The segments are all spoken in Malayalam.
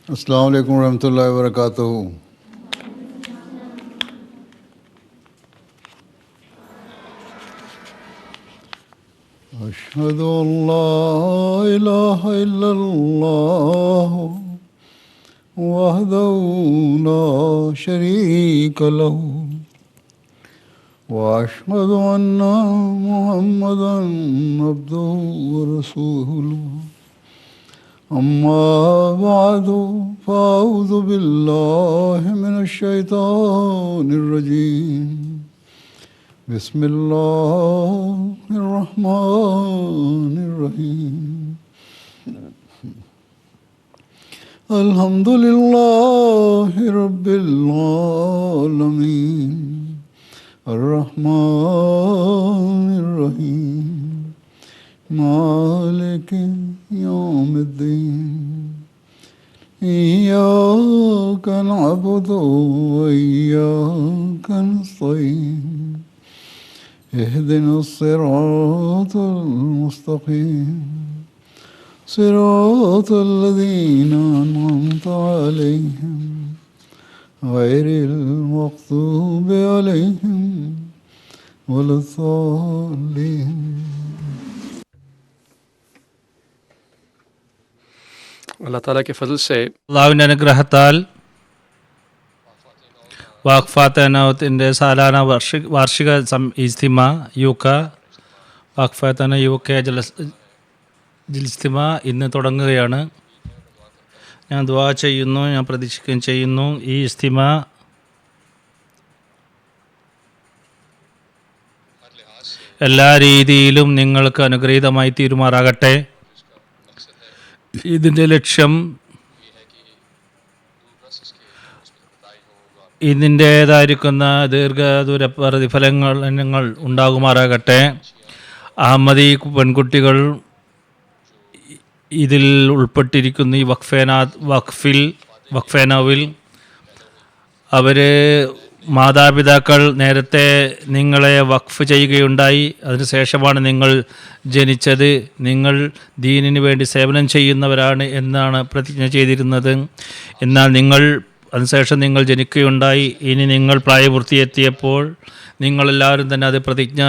अस्सलामु अलैकुम रहमतुल्लाहि व बरकातुहू। अशहदु अल्ला इलाहा इल्लल्लाह वहदहू ला शरीक लहू व अशहदु अन्ना मुहम्मदन अब्दुहू व रसूलुहू। अम्मा बादु फ़अऊज़ु बिल्लाहि मिनश शैतानिर रजीम। बिस्मिल्लाहिर रहमानिर रहीम। अल्हम्दुलिल्लाहि रब्बिल आलमीन अर्रहमानिर रहीम मालिकि यौमिद्दीन। इय्याका नअबुदु व इय्याका नस्तईन। इहदिनस सिरातल मुस्तक़ीम सिरातल लज़ीना अनअमता अलैहिम गैरिल मग़्ज़ूबि अलैहिम वलद्दाल्लीन। अल्लाह ताला के फजल से അള്ളാഹുവിൻ്റെ അനുഗ്രഹത്താൽ വാഖ്ഫാത്തനത്തിൻ്റെ സാലാന വാർഷിക ഇജ്തിമ യുക വാഖ്ഫാത്തന യുക ഇജ്തിമ ഇന്ന് തുടങ്ങുകയാണ്. ഞാൻ ദുആ ചെയ്യുന്നു, ഞാൻ പ്രതീക്ഷിക്കുകയും ചെയ്യുന്നു ഈ ഇജ്തിമ എല്ലാ രീതിയിലും നിങ്ങൾക്ക് അനുഗ്രഹീതമായി തീരുമാറാകട്ടെ. ഇതിൻ്റെ ലക്ഷ്യം ഇതിൻ്റേതായിരിക്കുന്ന ദീർഘദൂര പ്രതിഫലങ്ങൾ ഉണ്ടാകുമാറാകട്ടെ. അഹമ്മദി പെൺകുട്ടികൾ ഇതിൽ ഉൾപ്പെട്ടിരിക്കുന്ന ഈ വഖഫേനവിൽ അവർ മാതാപിതാക്കൾ നേരത്തെ നിങ്ങളെ വഖഫ് ചെയ്യുകയുണ്ടായി. അതിനുശേഷമാണ് നിങ്ങൾ ജനിച്ചത്. നിങ്ങൾ ദീനിന് വേണ്ടി സേവനം ചെയ്യുന്നവരാണ് എന്നാണ് പ്രതിജ്ഞ ചെയ്തിരുന്നത്. എന്നാൽ അതിനുശേഷം നിങ്ങൾ ജനിക്കുകയുണ്ടായി. ഇനി നിങ്ങൾ പ്രായപൂർത്തിയെത്തിയപ്പോൾ നിങ്ങളെല്ലാവരും തന്നെ അത് പ്രതിജ്ഞ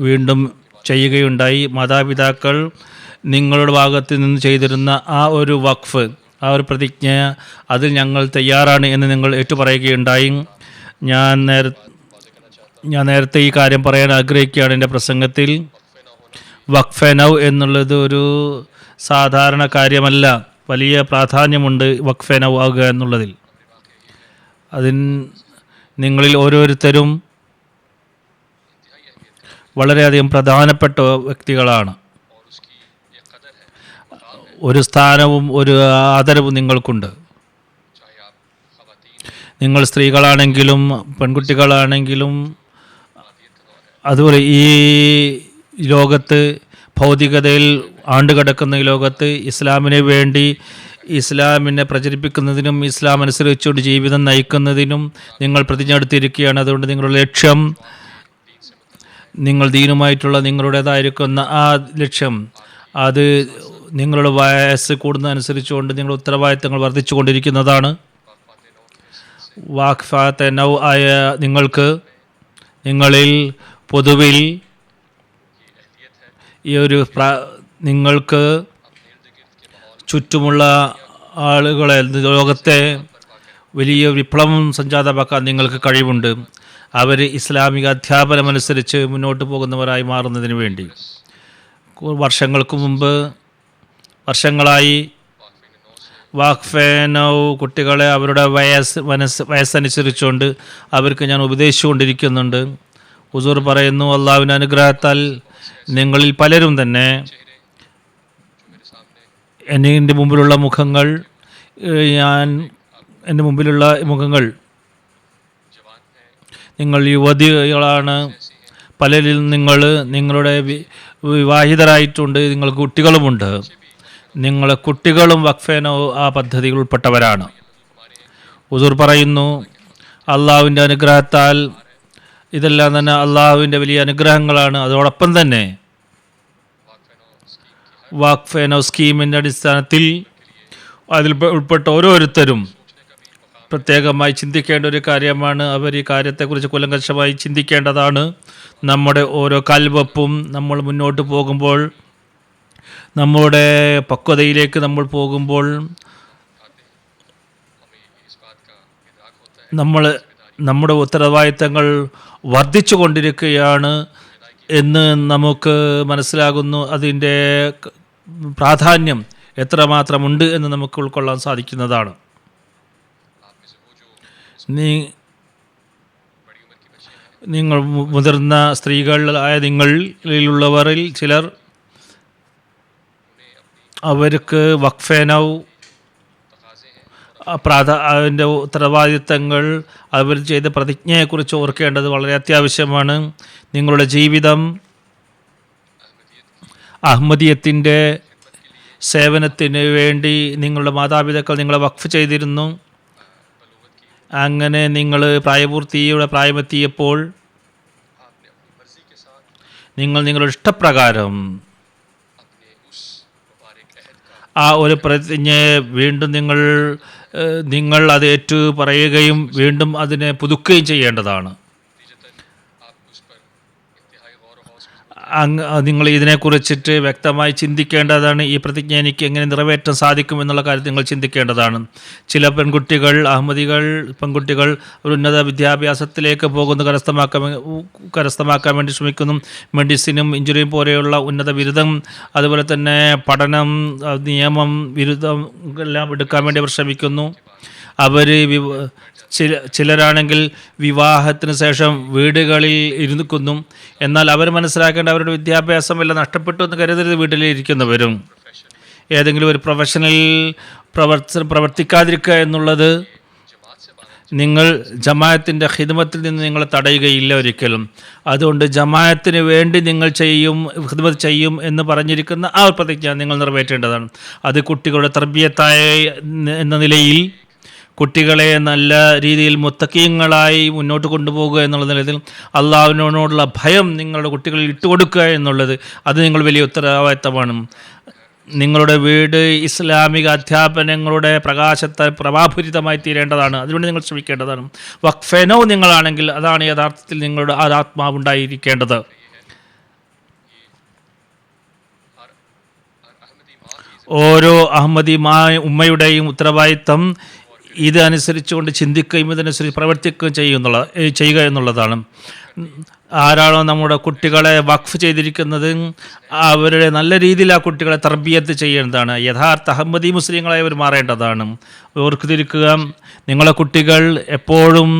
വീണ്ടും ചെയ്യുകയുണ്ടായി. മാതാപിതാക്കൾ നിങ്ങളുടെ ഭാഗത്ത് നിന്ന് ചെയ്തിരുന്ന ആ ഒരു വഖഫ്, ആ ഒരു പ്രതിജ്ഞ, അതിൽ ഞങ്ങൾ തയ്യാറാണ് എന്ന് നിങ്ങൾ ഏറ്റുപറയുകയുണ്ടായി. ഞാൻ നേരത്തെ ഈ കാര്യം പറയാൻ ആഗ്രഹിക്കുകയാണ് എൻ്റെ പ്രസംഗത്തിൽ. വഖഫ് നൗ എന്നുള്ളത് ഒരു സാധാരണ കാര്യമല്ല. വലിയ പ്രാധാന്യമുണ്ട് വഖഫ് നൗ ആകുക എന്നുള്ളതിൽ. നിങ്ങളിൽ ഓരോരുത്തരും വളരെയധികം പ്രധാനപ്പെട്ട വ്യക്തികളാണ്. ഒരു സ്ഥാനവും ഒരു ആദരവും നിങ്ങൾക്കുണ്ട്. നിങ്ങൾ സ്ത്രീകളാണെങ്കിലും പെൺകുട്ടികളാണെങ്കിലും അതുപോലെ ഈ ലോകത്ത് ഭൗതികതയിൽ ആണ്ടുകിടക്കുന്ന ഈ ലോകത്ത് ഇസ്ലാമിന് വേണ്ടി ഇസ്ലാമിനെ പ്രചരിപ്പിക്കുന്നതിനും ഇസ്ലാം അനുസരിച്ചുകൊണ്ട് ജീവിതം നയിക്കുന്നതിനും നിങ്ങൾ പ്രതിജ്ഞ എടുത്തിരിക്കുകയാണ്. അതുകൊണ്ട് നിങ്ങളുടെ ലക്ഷ്യം, നിങ്ങൾ ദീനുമായിട്ടുള്ള നിങ്ങളുടേതായിരിക്കുന്ന ആ ലക്ഷ്യം, അത് നിങ്ങളുടെ വയസ്സ് കൂടുന്നതനുസരിച്ചുകൊണ്ട് നിങ്ങളുടെ ഉത്തരവാദിത്തങ്ങൾ വർദ്ധിച്ചു കൊണ്ടിരിക്കുന്നതാണ്. വാഖ്ഫാത്ത് നൗ ആയ നിങ്ങളിൽ പൊതുവിൽ ഈ ഒരു നിങ്ങൾക്ക് ചുറ്റുമുള്ള ആളുകളെ, ലോകത്തെ വലിയ വിപ്ലവം സംജാതമാക്കാൻ നിങ്ങൾക്ക് കഴിവുണ്ട്. അവർ ഇസ്ലാമിക അധ്യാപനമനുസരിച്ച് മുന്നോട്ട് പോകുന്നവരായി മാറുന്നതിന് വേണ്ടി വർഷങ്ങളായി വഖഫ് നൗ കുട്ടികളെ അവരുടെ വയസ്സനുസരിച്ചുകൊണ്ട് അവർക്ക് ഞാൻ ഉപദേശിച്ചുകൊണ്ടിരിക്കുന്നുണ്ട്. ഹുസൂർ പറയുന്നു, അള്ളാഹുവിൻ്റെ അനുഗ്രഹത്താൽ നിങ്ങളിൽ പലരും തന്നെ എൻ്റെ മുമ്പിലുള്ള മുഖങ്ങൾ നിങ്ങൾ യുവതികളാണ്. പലരിൽ നിങ്ങളുടെ വിവാഹിതരായിട്ടുണ്ട്, നിങ്ങൾക്ക് കുട്ടികളുമുണ്ട്. നിങ്ങളെ കുട്ടികളും വഖഫ് നൗ ആ പദ്ധതിയിൽ ഉൾപ്പെട്ടവരാണ്. ഹുസൂർ പറയുന്നു, അള്ളാഹുവിൻ്റെ അനുഗ്രഹത്താൽ ഇതെല്ലാം തന്നെ അള്ളാഹുവിൻ്റെ വലിയ അനുഗ്രഹങ്ങളാണ്. അതോടൊപ്പം തന്നെ വഖഫ് സ്കീമിൻ്റെ അടിസ്ഥാനത്തിൽ അതിൽ ഉൾപ്പെട്ട ഓരോരുത്തരും പ്രത്യേകമായി ചിന്തിക്കേണ്ട ഒരു കാര്യമാണ്. അവർ ഈ കാര്യത്തെക്കുറിച്ച് കൂലങ്കഷമായി ചിന്തിക്കേണ്ടതാണ്. നമ്മുടെ ഓരോ കാൽവെപ്പും നമ്മൾ മുന്നോട്ട് പോകുമ്പോൾ, നമ്മുടെ പക്വതയിലേക്ക് നമ്മൾ പോകുമ്പോൾ നമ്മുടെ ഉത്തരവാദിത്തങ്ങൾ വർദ്ധിച്ചു കൊണ്ടിരിക്കുകയാണ് എന്ന് നമുക്ക് മനസ്സിലാകുന്നു. അതിൻ്റെ പ്രാധാന്യം എത്രമാത്രമുണ്ട് എന്ന് നമുക്ക് ഉൾക്കൊള്ളാൻ സാധിക്കുന്നതാണ്. നിങ്ങൾ മുതിർന്ന സ്ത്രീകളായ നിങ്ങളിലുള്ളവരിൽ ചിലർ അവർക്ക് വഖഫേനൗ അതിൻ്റെ ഉത്തരവാദിത്തങ്ങൾ അവർ ചെയ്ത പ്രതിജ്ഞയെക്കുറിച്ച് ഓർക്കേണ്ടത് വളരെ അത്യാവശ്യമാണ്. നിങ്ങളുടെ ജീവിതം അഹമ്മദിയത്തിൻ്റെ സേവനത്തിന് വേണ്ടി നിങ്ങളുടെ മാതാപിതാക്കൾ നിങ്ങളെ വഖഫ് ചെയ്തിരുന്നു. അങ്ങനെ നിങ്ങൾ പ്രായമെത്തിയപ്പോൾ നിങ്ങൾ നിങ്ങളുടെ ഇഷ്ടപ്രകാരം ആ ഒരു പ്രതിജ്ഞയെ വീണ്ടും നിങ്ങൾ അത് ഏറ്റു പറയുകയും വീണ്ടും അതിനെ പുതുക്കുകയും ചെയ്യേണ്ടതാണ്. നിങ്ങൾ ഇതിനെക്കുറിച്ചിട്ട് വ്യക്തമായി ചിന്തിക്കേണ്ടതാണ്. ഈ പ്രതിജ്ഞ എനിക്ക് എങ്ങനെ നിറവേറ്റാൻ സാധിക്കും എന്നുള്ള കാര്യം നിങ്ങൾ ചിന്തിക്കേണ്ടതാണ്. ചില അഹമ്മദികൾ പെൺകുട്ടികൾ ഒരു ഉന്നത വിദ്യാഭ്യാസത്തിലേക്ക് പോകുന്നു, കരസ്ഥമാക്കാൻ വേണ്ടി ശ്രമിക്കുന്നു. മെഡിസിനും എഞ്ചിനീയറിംഗ് പോലെയുള്ള ഉന്നത ബിരുദം, അതുപോലെ തന്നെ പഠനം, നിയമം, ബിരുദം എല്ലാം എടുക്കാൻ വേണ്ടി അവർ ശ്രമിക്കുന്നു. ചിലരാണെങ്കിൽ വിവാഹത്തിന് ശേഷം വീടുകളിൽ ഇരുന്നിക്കുന്നു. എന്നാൽ അവർ മനസ്സിലാക്കേണ്ട അവരുടെ വിദ്യാഭ്യാസം എല്ലാം നഷ്ടപ്പെട്ടു എന്ന് കരുതരുത്. വീട്ടിലിരിക്കുന്നവരും ഏതെങ്കിലും ഒരു പ്രൊഫഷണൽ പ്രവർത്തിക്കാതിരിക്കുക എന്നുള്ളത് നിങ്ങൾ ജമാഅത്തിൻ്റെ ഖിദ്മത്തിൽ നിന്ന് നിങ്ങളെ തടയുകയില്ല ഒരിക്കലും. അതുകൊണ്ട് ജമാഅത്തിന് വേണ്ടി നിങ്ങൾ ഖിദ്മത്ത് ചെയ്യും എന്ന് പറഞ്ഞിരിക്കുന്ന ആ ഒരു പ്രതിജ്ഞ നിങ്ങൾ നിറവേറ്റേണ്ടതാണ്. അത് കുട്ടികളുടെ തർബിയത്തായ എന്ന നിലയിൽ കുട്ടികളെ നല്ല രീതിയിൽ മുത്തക്കീങ്ങളായി മുന്നോട്ട് കൊണ്ടുപോകുക എന്നുള്ള നിലയിൽ അള്ളാഹുവിനോടുള്ള ഭയം നിങ്ങളുടെ കുട്ടികളിൽ ഇട്ടുകൊടുക്കുക എന്നുള്ളത് അത് നിങ്ങൾ വലിയ ഉത്തരവാദിത്തമാണ്. നിങ്ങളുടെ വീട് ഇസ്ലാമിക അധ്യാപനങ്ങളുടെ പ്രഭാപൂരിതമായി തീരേണ്ടതാണ്. അതിനുവേണ്ടി നിങ്ങൾ ശ്രമിക്കേണ്ടതാണ്. വഖഫേനോ നിങ്ങളാണെങ്കിൽ അതാണ് യഥാർത്ഥത്തിൽ നിങ്ങളുടെ ആത്മാവുണ്ടായിരിക്കേണ്ടത്. ഓരോ അഹമ്മദി ഉമ്മയുടെയും ഉത്തരവാദിത്തം ഇത് അനുസരിച്ചുകൊണ്ട് ചിന്തിക്കുകയും ഇതനുസരിച്ച് പ്രവർത്തിക്കുകയും ചെയ്യുക എന്നുള്ളതാണ്. ആരാണോ നമ്മുടെ കുട്ടികളെ വഖഫ് ചെയ്തിരിക്കുന്നത് അവരുടെ നല്ല രീതിയിൽ ആ കുട്ടികളെ തർബിയത്ത് ചെയ്യേണ്ടതാണ്. യഥാർത്ഥ അഹമ്മദി മുസ്ലിങ്ങളായി അവർ മാറേണ്ടതാണ്. ഓർത്തിരിക്കുക, നിങ്ങളുടെ കുട്ടികൾ എപ്പോഴും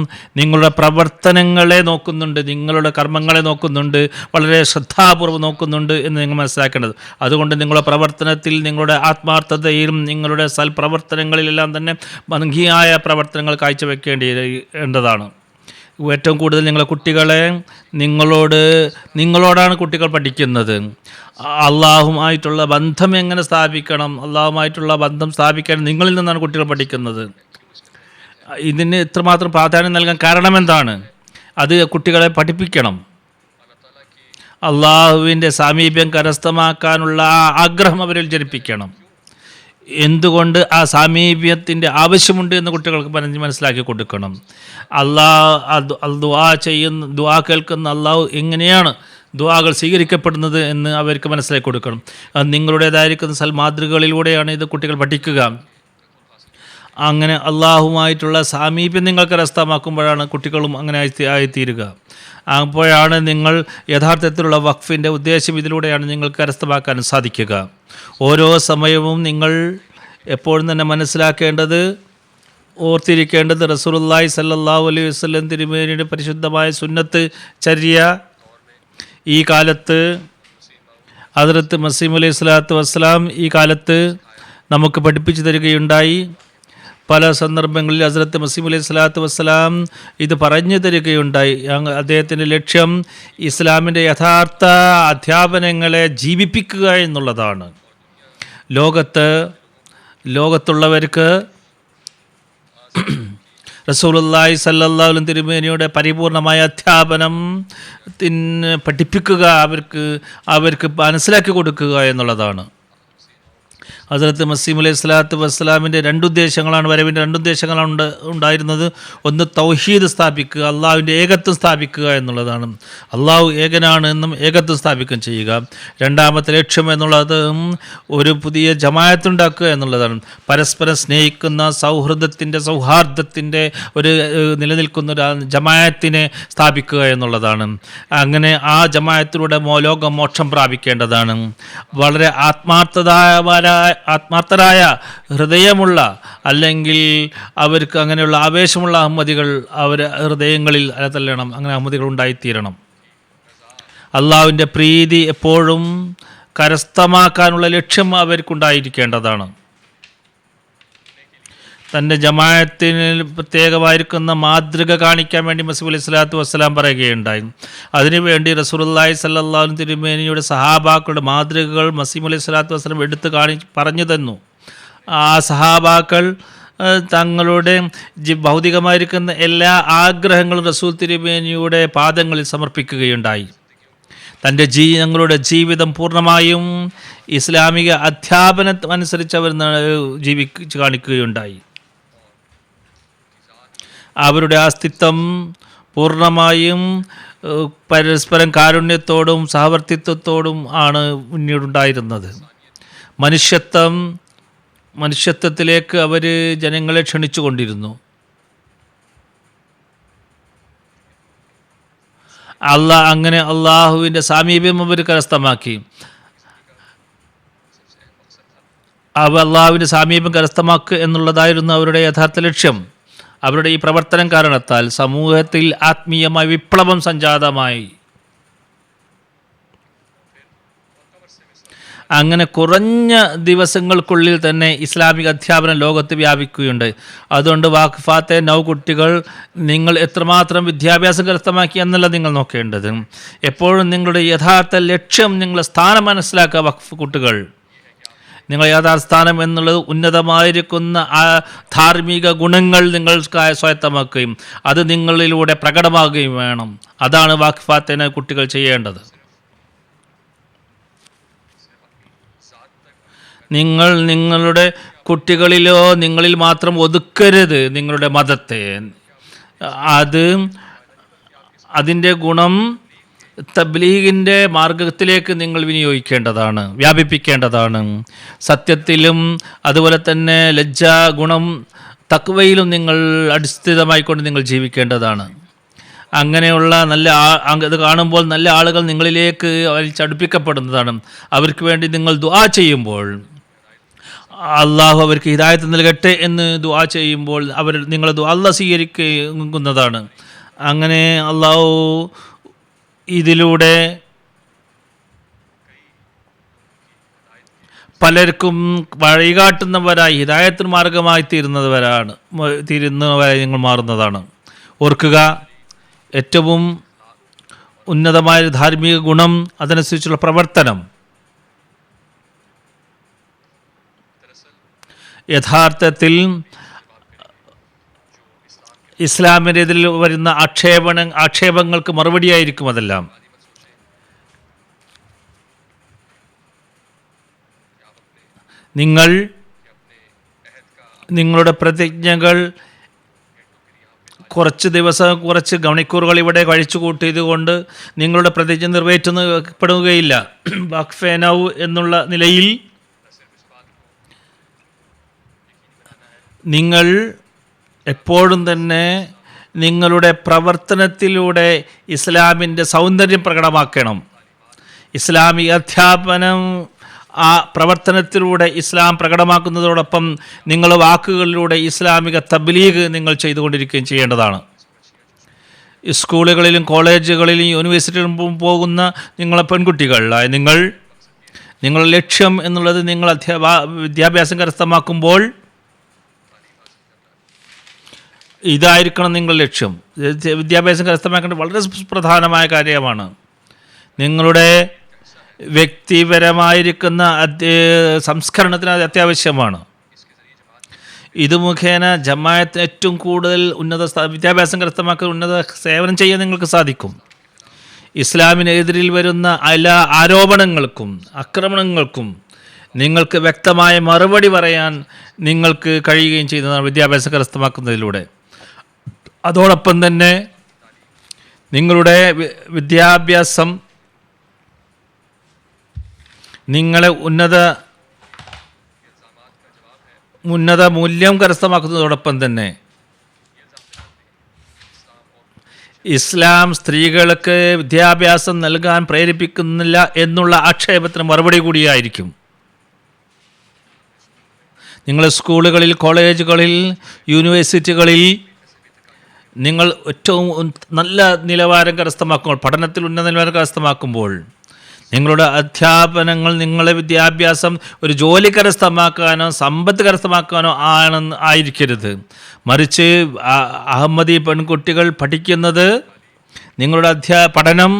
നിങ്ങളുടെ പ്രവർത്തനങ്ങളെ നോക്കുന്നുണ്ട്, നിങ്ങളുടെ കർമ്മങ്ങളെ നോക്കുന്നുണ്ട്, വളരെ ശ്രദ്ധാപൂർവ്വം നോക്കുന്നുണ്ട് എന്ന് നിങ്ങൾ മനസ്സിലാക്കേണ്ടത്. അതുകൊണ്ട് നിങ്ങളുടെ പ്രവർത്തനത്തിൽ നിങ്ങളുടെ ആത്മാർത്ഥതയിലും നിങ്ങളുടെ സൽപ്രവർത്തനങ്ങളിലെല്ലാം തന്നെ ഭംഗിയായ പ്രവർത്തനങ്ങൾ കാഴ്ചവെക്കേണ്ടതാണ്. ഏറ്റവും കൂടുതൽ നിങ്ങളെ കുട്ടികളെ നിങ്ങളോടാണ് കുട്ടികൾ പഠിക്കുന്നത്. അള്ളാഹുമായിട്ടുള്ള ബന്ധം എങ്ങനെ സ്ഥാപിക്കണം, അള്ളാഹുമായിട്ടുള്ള ബന്ധം സ്ഥാപിക്കാൻ നിങ്ങളിൽ നിന്നാണ് കുട്ടികൾ പഠിക്കുന്നത്. ഇതിന് ഇത്രമാത്രം പ്രാധാന്യം നൽകാൻ കാരണം എന്താണ്? അത് കുട്ടികളെ പഠിപ്പിക്കണം. അള്ളാഹുവിൻ്റെ സാമീപ്യം കരസ്ഥമാക്കാനുള്ള ആഗ്രഹം അവരിൽ ജനിപ്പിക്കണം. എന്തുകൊണ്ട് ആ സാമീപ്യത്തിൻ്റെ ആവശ്യമുണ്ട് എന്ന് കുട്ടികൾക്ക് മനസ്സിലാക്കി കൊടുക്കണം. ദുആ കേൾക്കുന്ന അള്ളാഹു എങ്ങനെയാണ് ദുആകൾ സ്വീകരിക്കപ്പെടുന്നത് എന്ന് അവർക്ക് മനസ്സിലാക്കി കൊടുക്കണം. അത് നിങ്ങളുടേതായിരിക്കുന്ന സൽമാതൃകകളിലൂടെയാണ് ഇത് കുട്ടികൾ പഠിക്കുക. അങ്ങനെ അള്ളാഹുമായിട്ടുള്ള സാമീപ്യം നിങ്ങൾ കരസ്ഥമാക്കുമ്പോഴാണ് കുട്ടികളും അങ്ങനെ ആയിത്തീരുക. അപ്പോഴാണ് നിങ്ങൾ യഥാർത്ഥത്തിലുള്ള വഖഫിൻ്റെ ഉദ്ദേശം ഇതിലൂടെയാണ് നിങ്ങൾക്ക് കരസ്ഥമാക്കാൻ സാധിക്കുക. ഓരോ സമയവും നിങ്ങൾ എപ്പോഴും തന്നെ മനസ്സിലാക്കേണ്ടത്, ഓർത്തിരിക്കേണ്ടത്, റസൂലുള്ളാഹി സ്വല്ലല്ലാഹു അലൈഹി വസല്ലം തിരുമേനിയുടെ പരിശുദ്ധമായ സുന്നത്ത് ചര്യ ഈ കാലത്ത് ഹദ്റത്ത് മസീഹ് അലൈഹി സ്വലാത്തു വസ്സലാം ഈ കാലത്ത് നമുക്ക് പഠിപ്പിച്ചു തരികയുണ്ടായി. പല സന്ദർഭങ്ങളിൽ ഹസ്രത്ത് മസീഹ് അലൈഹി സ്വലാത്തു വസ്സലാം ഇത് പറഞ്ഞു തരികയുണ്ടായി. അദ്ദേഹത്തിൻ്റെ ലക്ഷ്യം ഇസ്ലാമിൻ്റെ യഥാർത്ഥ അധ്യാപനങ്ങളെ ജീവിപ്പിക്കുക എന്നുള്ളതാണ്. ലോകത്തുള്ളവർക്ക് റസൂലുള്ളാഹി സ്വല്ലല്ലാഹു അലൈഹി തിരുമേനിയുടെ പരിപൂർണമായ അധ്യാപനം പഠിപ്പിക്കുക, അവർക്ക് മനസ്സിലാക്കി കൊടുക്കുക എന്നുള്ളതാണ്. ഹസ്രത്ത് മസീഹ് അലൈഹി സ്വലാത്തു വസ്സലാമിൻ്റെ രണ്ടുദ്ദേശങ്ങളാണ്, വരവിൻ്റെ രണ്ടുദ്ദേശങ്ങളാണ് ഉണ്ടായിരുന്നത്. ഒന്ന് തൗഹീദ് സ്ഥാപിക്കുക, അള്ളാഹുവിൻ്റെ ഏകത്വം സ്ഥാപിക്കുക എന്നുള്ളതാണ്. അള്ളാഹു ഏകനാണ് എന്നും ഏകത്വം സ്ഥാപിക്കുകയും ചെയ്യുക. രണ്ടാമത്തെ ലക്ഷ്യം എന്നുള്ളത് ഒരു പുതിയ ജമാഅത്തുണ്ടാക്കുക എന്നുള്ളതാണ്. പരസ്പരം സ്നേഹിക്കുന്ന സൗഹാർദ്ദത്തിൻ്റെ ഒരു നിലനിൽക്കുന്ന ഒരു ജമാഅത്തിനെ സ്ഥാപിക്കുക എന്നുള്ളതാണ്. അങ്ങനെ ആ ജമാഅത്തിലൂടെ ലോകമോക്ഷം പ്രാപിക്കേണ്ടതാണ്. വളരെ ആത്മാർത്ഥരായ ഹൃദയമുള്ള, അല്ലെങ്കിൽ അവർക്ക് അങ്ങനെയുള്ള ആവേശമുള്ള അഹമ്മദികൾ അവർ ഹൃദയങ്ങളിൽ അലതല്ലണം. അങ്ങനെ അഹമ്മദികൾ ഉണ്ടായിത്തീരണം. അള്ളാഹുവിൻ്റെ പ്രീതി എപ്പോഴും കരസ്ഥമാക്കാനുള്ള ലക്ഷ്യം അവർക്കുണ്ടായിരിക്കേണ്ടതാണ്. തൻ്റെ ജമാഅത്തിന് പ്രത്യേകമായിരിക്കുന്ന മാതൃക കാണിക്കാൻ വേണ്ടി മസീഹ് അലൈഹി സ്വലാത്തു വസ്സലാം പറയുകയുണ്ടായി. അതിനുവേണ്ടി റസൂലുള്ളാഹി സ്വല്ലല്ലാഹു അലൈഹി തിരുമേനിയുടെ സഹാബാക്കളുടെ മാതൃകകൾ മസീഹ് അലൈഹി സ്വലാത്തു വസ്സലാം എടുത്ത് പറഞ്ഞു തന്നു. ആ സഹാബാക്കൾ തങ്ങളുടെ ഭൗതികമായിരിക്കുന്ന എല്ലാ ആഗ്രഹങ്ങളും റസൂൽ തിരുമേനിയുടെ പാദങ്ങളിൽ സമർപ്പിക്കുകയുണ്ടായി. ഞങ്ങളുടെ ജീവിതം പൂർണ്ണമായും ഇസ്ലാമിക അധ്യാപനം അനുസരിച്ച് അവർ ജീവിച്ച് കാണിക്കുകയുണ്ടായി. അവരുടെ അസ്തിത്വം പൂർണ്ണമായും പരസ്പരം കാരുണ്യത്തോടും സഹവർത്തിത്വത്തോടും ആണ് പിന്നീടുണ്ടായിരുന്നത്. മനുഷ്യത്വത്തിലേക്ക് അവർ ജനങ്ങളെ ക്ഷണിച്ചു കൊണ്ടിരുന്നു. അങ്ങനെ അള്ളാഹുവിൻ്റെ സാമീപ്യം അവർ കരസ്ഥമാക്കി. അള്ളാഹുവിൻ്റെ സാമീപ്യം കരസ്ഥമാക്കുക എന്നുള്ളതായിരുന്നു അവരുടെ യഥാർത്ഥ ലക്ഷ്യം. അവരുടെ ഈ പ്രവർത്തനം കാരണത്താൽ സമൂഹത്തിൽ ആത്മീയമായ വിപ്ലവം സംജാതമായി. അങ്ങനെ കുറഞ്ഞ ദിവസങ്ങൾക്കുള്ളിൽ തന്നെ ഇസ്ലാമിക അധ്യാപനം ലോകത്ത് വ്യാപിക്കുകയുണ്ട്. അതുകൊണ്ട് വാഖഫാത്തെ കുട്ടികൾ നിങ്ങൾ എത്രമാത്രം വിദ്യാഭ്യാസം കരസ്ഥമാക്കി എന്നല്ല നിങ്ങൾ നോക്കേണ്ടത്. എപ്പോഴും നിങ്ങളുടെ യഥാർത്ഥ ലക്ഷ്യം, നിങ്ങളുടെ സ്ഥാനം മനസ്സിലാക്കുക. വഖഫ് കുട്ടികൾ, നിങ്ങൾ യഥാർത്ഥ സ്ഥാനം എന്നുള്ളത് ഉന്നതമായിരിക്കുന്ന ആ ധാർമ്മിക ഗുണങ്ങൾ നിങ്ങൾ സ്വായത്തമാക്കുകയും അത് നിങ്ങളിലൂടെ പ്രകടമാകുകയും വേണം. അതാണ് വാഖഫാത്തെ കുട്ടികൾ ചെയ്യേണ്ടത്. നിങ്ങളുടെ കുട്ടികളിലോ നിങ്ങളിൽ മാത്രം ഒതുക്കരുത് നിങ്ങളുടെ മതത്തെ. അതിൻ്റെ ഗുണം തബ്ലീഗിൻ്റെ മാർഗത്തിലേക്ക് നിങ്ങൾ വിനിയോഗിക്കേണ്ടതാണ്, വ്യാപിപ്പിക്കേണ്ടതാണ്. സത്യത്തിലും അതുപോലെ തന്നെ ലജ്ജാ ഗുണം തഖ്വയിലും നിങ്ങൾ അടിസ്ഥിതമായിക്കൊണ്ട് നിങ്ങൾ ജീവിക്കേണ്ടതാണ്. അങ്ങനെയുള്ള ഇത് കാണുമ്പോൾ നല്ല ആളുകൾ നിങ്ങളിലേക്ക് വലിച്ചടുപ്പിക്കപ്പെടുന്നതാണ്. അവർക്ക് വേണ്ടി നിങ്ങൾ ദുആ ചെയ്യുമ്പോൾ, അള്ളാഹു അവർക്ക് ഹിദായത്ത് നൽകട്ടെ എന്ന് ദുആ ചെയ്യുമ്പോൾ നിങ്ങളെ അള്ളാഹ് സ്വീകരിക്കുന്നതാണ്. അങ്ങനെ അള്ളാഹു ഇതിലൂടെ പലർക്കും വഴികാട്ടുന്നവരായി ഹിദായത്തിന് മാർഗമായി തീരുന്നവരായി നിങ്ങൾ മാറുന്നതാണ്. ഓർക്കുക, ഏറ്റവും ഉന്നതമായ ധാർമ്മിക ഗുണം അതനുസരിച്ചുള്ള പ്രവർത്തനം. യഥാർത്ഥത്തിൽ ഇസ്ലാമിനെതിരിൽ വരുന്ന ആക്ഷേപങ്ങൾക്ക് മറുപടിയായിരിക്കും അതെല്ലാം. നിങ്ങളുടെ പ്രതിജ്ഞകൾ കുറച്ച് മണിക്കൂറുകൾ ഇവിടെ കഴിച്ചു കൂട്ടിയത് കൊണ്ട് നിങ്ങളുടെ പ്രതിജ്ഞ നിറവേറ്റുന്നപ്പെടുകയില്ല. വഖഫേനൗ എന്നുള്ള നിലയിൽ നിങ്ങൾ എപ്പോഴും തന്നെ നിങ്ങളുടെ പ്രവർത്തനത്തിലൂടെ ഇസ്ലാമിൻ്റെ സൗന്ദര്യം പ്രകടമാക്കണം. ഇസ്ലാമിക അധ്യാപനം ആ പ്രവർത്തനത്തിലൂടെ ഇസ്ലാം പ്രകടമാക്കുന്നതോടൊപ്പം നിങ്ങൾ വാക്കുകളിലൂടെ ഇസ്ലാമിക തബ്ലീഗ് നിങ്ങൾ ചെയ്തുകൊണ്ടിരിക്കുകയും ചെയ്യേണ്ടതാണ്. സ്കൂളുകളിലും കോളേജുകളിലും യൂണിവേഴ്സിറ്റിയിലും പോകുന്ന നിങ്ങളെ പെൺകുട്ടികളായ നിങ്ങളുടെ ലക്ഷ്യം എന്നുള്ളത് നിങ്ങൾ വിദ്യാഭ്യാസം കരസ്ഥമാക്കുമ്പോൾ ഇതായിരിക്കണം നിങ്ങളുടെ ലക്ഷ്യം. വിദ്യാഭ്യാസം കരസ്ഥമാക്കേണ്ടത് വളരെ പ്രധാനമായ കാര്യമാണ്. നിങ്ങളുടെ വ്യക്തിപരമായിരിക്കുന്ന സംസ്കരണത്തിന് അത് അത്യാവശ്യമാണ്. ഇത് മുഖേന ജമാഅത്തിന് ഏറ്റവും കൂടുതൽ വിദ്യാഭ്യാസം കരസ്ഥമാക്കാൻ ഉന്നത സേവനം ചെയ്യാൻ നിങ്ങൾക്ക് സാധിക്കും. ഇസ്ലാമിനെതിരിൽ വരുന്ന എല്ലാ ആരോപണങ്ങൾക്കും ആക്രമണങ്ങൾക്കും നിങ്ങൾക്ക് വ്യക്തമായ മറുപടി പറയാൻ നിങ്ങൾക്ക് കഴിയുകയും ചെയ്യുന്നതാണ് വിദ്യാഭ്യാസം കരസ്ഥമാക്കുന്നതിലൂടെ. അതോടൊപ്പം തന്നെ നിങ്ങളുടെ വിദ്യാഭ്യാസം നിങ്ങളെ ഉന്നത മൂല്യം കരസ്ഥമാക്കുന്നതോടൊപ്പം തന്നെ ഇസ്ലാം സ്ത്രീകൾക്ക് വിദ്യാഭ്യാസം നൽകാൻ പ്രേരിപ്പിക്കുന്നില്ല എന്നുള്ള ആക്ഷേപത്തിന് മറുപടി കൂടിയായിരിക്കും. നിങ്ങൾ സ്കൂളുകളിൽ, കോളേജുകളിൽ, യൂണിവേഴ്സിറ്റികളിൽ നിങ്ങൾ ഏറ്റവും നല്ല നിലവാരം കരസ്ഥമാക്കുമ്പോൾ, പഠനത്തിൽ ഉന്നത നിലവാരം കരസ്ഥമാക്കുമ്പോൾ നിങ്ങളുടെ അധ്യാപനങ്ങൾ നിങ്ങളെ വിദ്യാഭ്യാസം ഒരു ജോലി കരസ്ഥമാക്കാനോ സമ്പത്ത് കരസ്ഥമാക്കാനോ ആയിരിക്കരുത്. മറിച്ച് അഹമ്മദി പെൺകുട്ടികൾ പഠിക്കുന്നത് നിങ്ങളുടെ പഠനം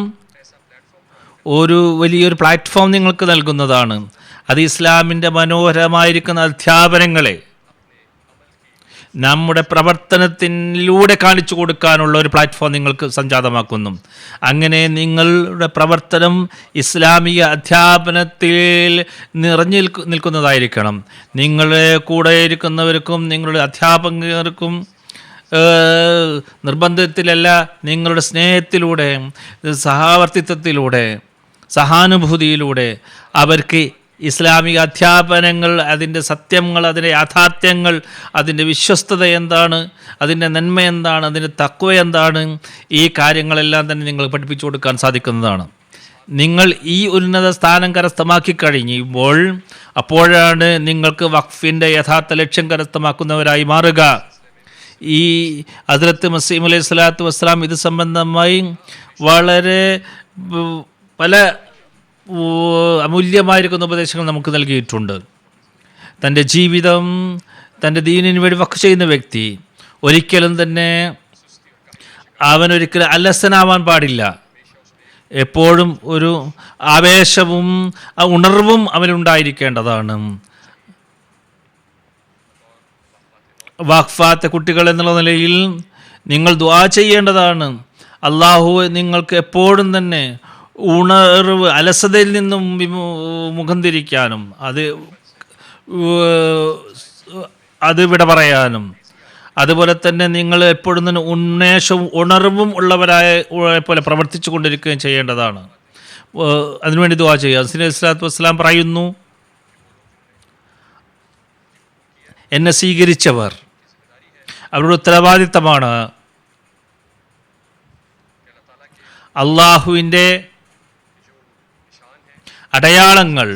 ഒരു വലിയൊരു പ്ലാറ്റ്ഫോം നിങ്ങൾക്ക് നൽകുന്നതാണ്. അത് ഇസ്ലാമിൻ്റെ മനോഹരമായിരിക്കുന്ന അധ്യാപനങ്ങളെ നമ്മുടെ പ്രവർത്തനത്തിലൂടെ കാണിച്ചു കൊടുക്കാനുള്ള ഒരു പ്ലാറ്റ്ഫോം നിങ്ങൾക്ക് സംജാതമാക്കുന്നു. അങ്ങനെ നിങ്ങളുടെ പ്രവർത്തനം ഇസ്ലാമിക അധ്യാപനത്തിൽ നിറഞ്ഞു നിൽക്കുന്നതായിരിക്കണം. നിങ്ങളുടെ കൂടെ ഇരിക്കുന്നവർക്കും നിങ്ങളുടെ അധ്യാപകർക്കും നിർബന്ധത്തിലല്ല, നിങ്ങളുടെ സ്നേഹത്തിലൂടെ, സഹവർത്തിത്വത്തിലൂടെ, സഹാനുഭൂതിയിലൂടെ അവർക്ക് ഇസ്ലാമിക അധ്യാപനങ്ങൾ, അതിൻ്റെ സത്യങ്ങൾ, അതിൻ്റെ യാഥാർത്ഥ്യങ്ങൾ, അതിൻ്റെ വിശ്വസ്തത എന്താണ്, അതിൻ്റെ നന്മ എന്താണ്, അതിൻ്റെ തഖ്വ എന്താണ്, ഈ കാര്യങ്ങളെല്ലാം തന്നെ നിങ്ങൾ പഠിപ്പിച്ചു കൊടുക്കാൻ സാധിക്കുന്നതാണ്. നിങ്ങൾ ഈ ഉന്നത സ്ഥാനം കരസ്ഥമാക്കി കഴിയുമ്പോൾ അപ്പോഴാണ് നിങ്ങൾക്ക് വഖഫിൻ്റെ യഥാർത്ഥ ലക്ഷ്യം കരസ്ഥമാക്കുന്നവരായി മാറുക. ഈ ഹദ്റത്ത് മസീഹ് അലൈഹി സ്വലാത്തു വസ്സലാം ഇത് സംബന്ധമായി വളരെ പല അമൂല്യമായിരിക്കുന്ന ഉപദേശങ്ങൾ നമുക്ക് നൽകിയിട്ടുണ്ട്. തൻ്റെ ജീവിതം തൻ്റെ ദീനിന് വേണ്ടി വഖഫ് ചെയ്യുന്ന വ്യക്തി ഒരിക്കലും തന്നെ അവനൊരിക്കലും അലസനാവാൻ പാടില്ല. എപ്പോഴും ഒരു ആവേശവും ഉണർവും അവനുണ്ടായിരിക്കേണ്ടതാണ്. വഖഫാത്ത കുട്ടികൾ എന്നുള്ള നിലയിൽ നിങ്ങൾ ദുആ ചെയ്യേണ്ടതാണ്. അള്ളാഹു നിങ്ങൾക്ക് എപ്പോഴും തന്നെ ഉണർവ്, അലസതയിൽ നിന്നും മുഖം തിരിക്കാനും അത് വിട പറയാനും, അതുപോലെ തന്നെ നിങ്ങൾ എപ്പോഴും തന്നെ ഉന്മേഷവും ഉണർവും ഉള്ളവരായ പോലെ പ്രവർത്തിച്ചു കൊണ്ടിരിക്കുകയും ചെയ്യേണ്ടതാണ്. അതിനുവേണ്ടി ദുആ ചെയ്യുക. റസൂലുള്ളാഹി സ്വല്ലല്ലാഹു അലൈഹി വസല്ലം പറയുന്നു, എന്നെ സ്വീകരിച്ചവർ അവരുടെ ഉത്തരവാദിത്തമാണ് അള്ളാഹുവിൻ്റെ അടയാളങ്ങൾ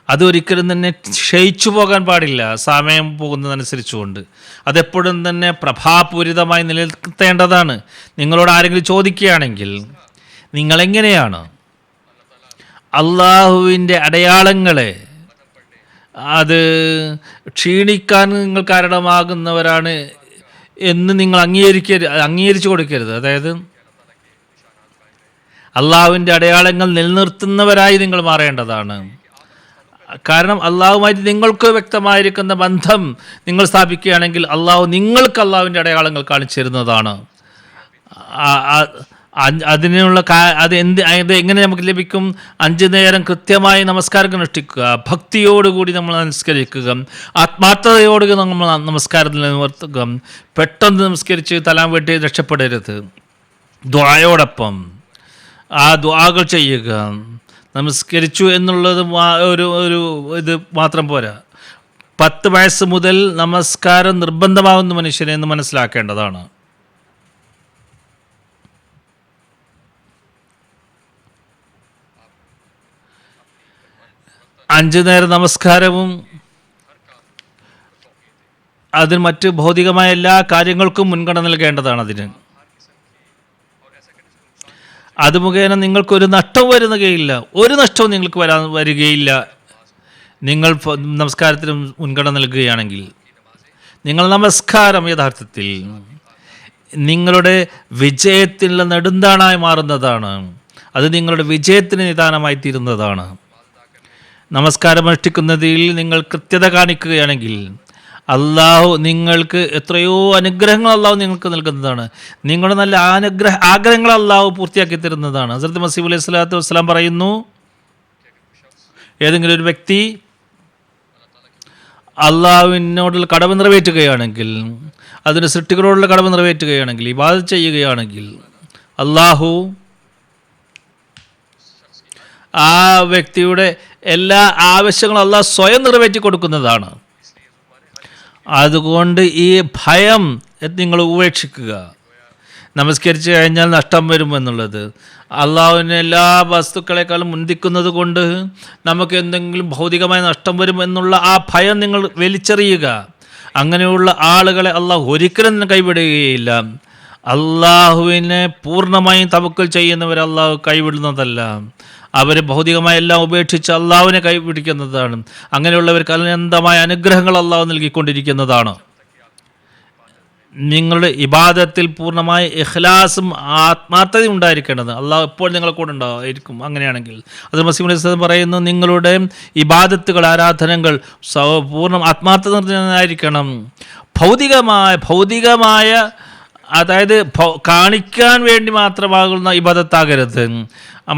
അതൊരിക്കലും തന്നെ ക്ഷയിച്ചു പോകാൻ പാടില്ല. സമയം പോകുന്നതനുസരിച്ചുകൊണ്ട് അതെപ്പോഴും തന്നെ പ്രഭാപൂരിതമായി നിലനിർത്തേണ്ടതാണ്. നിങ്ങളോട് ആരെങ്കിലും ചോദിക്കുകയാണെങ്കിൽ നിങ്ങളെങ്ങനെയാണ് അള്ളാഹുവിൻ്റെ അടയാളങ്ങളെ അത് ക്ഷീണിക്കാൻ നിങ്ങൾ കാരണമാകുന്നവരാണ് എന്ന് നിങ്ങൾ അംഗീകരിച്ചു കൊടുക്കരുത്. അതായത് അള്ളാഹുവിൻ്റെ അടയാളങ്ങൾ നിലനിർത്തുന്നവരായി നിങ്ങൾ മാറേണ്ടതാണ്. കാരണം അള്ളാഹുമായിട്ട് നിങ്ങൾക്ക് വ്യക്തമായിരിക്കുന്ന ബന്ധം നിങ്ങൾ സ്ഥാപിക്കുകയാണെങ്കിൽ നിങ്ങൾക്ക് അള്ളാഹുവിൻ്റെ അടയാളങ്ങൾ കാണിച്ചു തരുന്നതാണ്. അത് എങ്ങനെ നമുക്ക് ലഭിക്കും? 5 നേരം കൃത്യമായി നമസ്കാരം അനുഷ്ഠിക്കുക, ഭക്തിയോടുകൂടി നമ്മൾ നമസ്കരിക്കുക, ആത്മാർത്ഥതയോട് നമ്മൾ നമസ്കാരം നിലനിർത്തുക. പെട്ടെന്ന് നമസ്കരിച്ച് തലാം വെട്ടി രക്ഷപ്പെടരുത്. ദുആയോടൊപ്പം ആ ദുആകൾ ചെയ്യുക. നമസ്കരിച്ചു എന്നുള്ളത് ഒരു ഇത് മാത്രം പോരാ. 10 വയസ്സ് മുതൽ നമസ്കാരം നിർബന്ധമാകുന്ന മനുഷ്യനെ എന്ന് മനസ്സിലാക്കേണ്ടതാണ്. അഞ്ച് നേരം നമസ്കാരവും അതിന് മറ്റ് ഭൗതികമായ എല്ലാ കാര്യങ്ങൾക്കും മുൻഗണന നൽകേണ്ടതാണ്. അത് മുഖേന നിങ്ങൾക്കൊരു നഷ്ടം വരുകയില്ല, ഒരു നഷ്ടവും നിങ്ങൾക്ക് വരികയില്ല. നിങ്ങൾ നമസ്കാരത്തിന് മുൻഗണന നൽകുകയാണെങ്കിൽ നിങ്ങൾ നമസ്കാരം യഥാർത്ഥത്തിൽ നിങ്ങളുടെ വിജയത്തിനുള്ള നെടുന്താണായി മാറുന്നതാണ്. അത് നിങ്ങളുടെ വിജയത്തിന് നിദാനമായി തീരുന്നതാണ്. നമസ്കാരം അനുഷ്ഠിക്കുന്നതിൽ നിങ്ങൾ കൃത്യത കാണിക്കുകയാണെങ്കിൽ അള്ളാഹു നിങ്ങൾക്ക് എത്രയോ അനുഗ്രഹങ്ങൾ അള്ളാഹു നിങ്ങൾക്ക് നൽകുന്നതാണ്. നിങ്ങളുടെ നല്ല ആഗ്രഹങ്ങൾ അള്ളാഹു പൂർത്തിയാക്കി തരുന്നതാണ്. ഹസ്രത്ത് മസീഹ് അലൈഹി സ്വലാത്തു വസ്സലാം പറയുന്നു, ഏതെങ്കിലും ഒരു വ്യക്തി അള്ളാഹുവിനോടുള്ള കടമ നിറവേറ്റുകയാണെങ്കിൽ, അതിൻ്റെ സൃഷ്ടികളോടുള്ള കടമ നിറവേറ്റുകയാണെങ്കിൽ, ഇബാദത്ത് ചെയ്യുകയാണെങ്കിൽ, അള്ളാഹു ആ വ്യക്തിയുടെ എല്ലാ ആവശ്യങ്ങളും അള്ളാഹു സ്വയം നിറവേറ്റി കൊടുക്കുന്നതാണ്. അതുകൊണ്ട് ഈ ഭയം നിങ്ങൾ ഉപേക്ഷിക്കുക. നമസ്കരിച്ച് കഴിഞ്ഞാൽ നഷ്ടം വരുമെന്നുള്ളത്, അള്ളാഹുവിനെ എല്ലാ വസ്തുക്കളെക്കാളും മുന്തിക്കുന്നത് കൊണ്ട് നമുക്ക് എന്തെങ്കിലും ഭൗതികമായ നഷ്ടം വരുമെന്നുള്ള ആ ഭയം നിങ്ങൾ വലിച്ചെറിയുക. അങ്ങനെയുള്ള ആളുകളെ അള്ളാഹു ഒരിക്കലും കൈവിടുകയില്ല. അള്ളാഹുവിനെ പൂർണ്ണമായും തവക്കൽ ചെയ്യുന്നവരെ അള്ളാഹു കൈവിടുന്നതല്ല. അവർ ഭൗതികമായ എല്ലാം ഉപേക്ഷിച്ച് അള്ളാഹുവിനെ കൈപിടിക്കുന്നതാണ്. അങ്ങനെയുള്ളവർക്ക് അനന്തമായ അനുഗ്രഹങ്ങൾ അള്ളാഹു നൽകിക്കൊണ്ടിരിക്കുന്നതാണ്. നിങ്ങളുടെ ഇബാദത്തിൽ പൂർണ്ണമായ ഇഖ്ലാസും ആത്മാർത്ഥതയും ഉണ്ടായിരിക്കേണ്ടത്. അള്ളാഹു എപ്പോഴും നിങ്ങളെ കൂടെ ഉണ്ടായിരിക്കും. അങ്ങനെയാണെങ്കിൽ അത് മസീഹ് അലൈഹി സ്വലാം പറയുന്നു, നിങ്ങളുടെ ഇബാദത്തുകൾ, ആരാധനകൾ പൂർണ്ണ ആത്മാർത്ഥത നിറഞ്ഞതായിരിക്കണം. ഭൗതികമായ അതായത് കാണിക്കാൻ വേണ്ടി മാത്രമാകുന്ന ഇബാദത്താകരുത്.